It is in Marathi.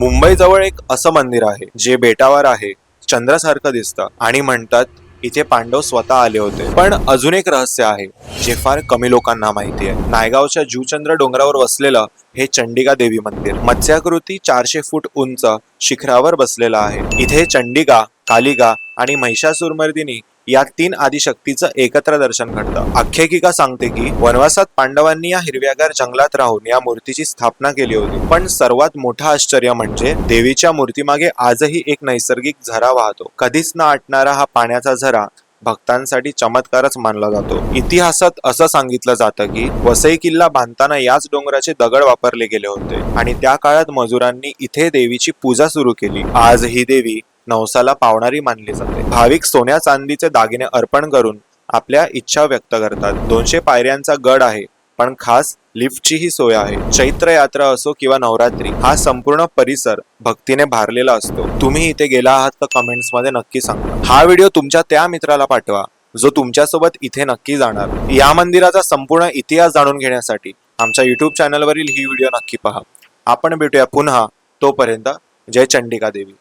मुंबई जवळ एक असं मंदिर आहे जे बेटावर आहे, चंद्रासारखं दिसतं आणि म्हणतात इथे पांडव स्वतः आले होते. पण अजून एक रहस्य आहे जे फार कमी लोकांना माहिती आहे. नायगावच्या जूचंद्र डोंगरावर वसलेलं हे चंडिका देवी मंदिर मत्स्याकृती 400 फूट उंच शिखरावर बसलेलं आहे. इथे चंडिका, कालिका आणि महिषासुरमर्दिनी या 3 आदिशक्तीचं एकत्र दर्शन घडतं. आख्यायिका सांगते की वनवासात पांडवांनी या हिरव्यागार जंगलात राहून या मूर्तीची स्थापना केली होती. पण सर्वात मोठं आश्चर्य म्हणजे देवीच्या मूर्तीमागे आजही एक नैसर्गिक झरा वाहतो. कधीच न आटणारा हा पाण्याचा झरा भक्तांसाठी चमत्कारच मानला जातो. इतिहासात असं सांगितलं जातं की वसई किल्ला बांधताना याच डोंगराचे दगड वापरले गेले होते आणि त्या काळात मजुरांनी इथे देवीची पूजा सुरू केली. आज ही देवी नवसाला पावणारी मानली जाते. भाविक सोन्या चांदीचे दागिने अर्पण करून आपल्या इच्छा व्यक्त करतात. 200 पायऱ्यांचा गड आहे, पण खास लिफ्टचीही सोय आहे. चैत्र यात्रा असो किंवा नवरात्री, हा संपूर्ण परिसर भक्तीने भारलेला असतो. तुम्ही इथे गेला आहात तर कमेंट्स मध्ये नक्की सांगा. हा व्हिडिओ तुमच्या त्या मित्राला पाठवा जो तुमच्यासोबत इथे नक्की जाणार. या मंदिराचा संपूर्ण इतिहास जाणून घेण्यासाठी आमच्या युट्यूब चॅनलवरील ही व्हिडिओ नक्की पहा. आपण भेटूया पुन्हा. तोपर्यंत जय चंडिका देवी.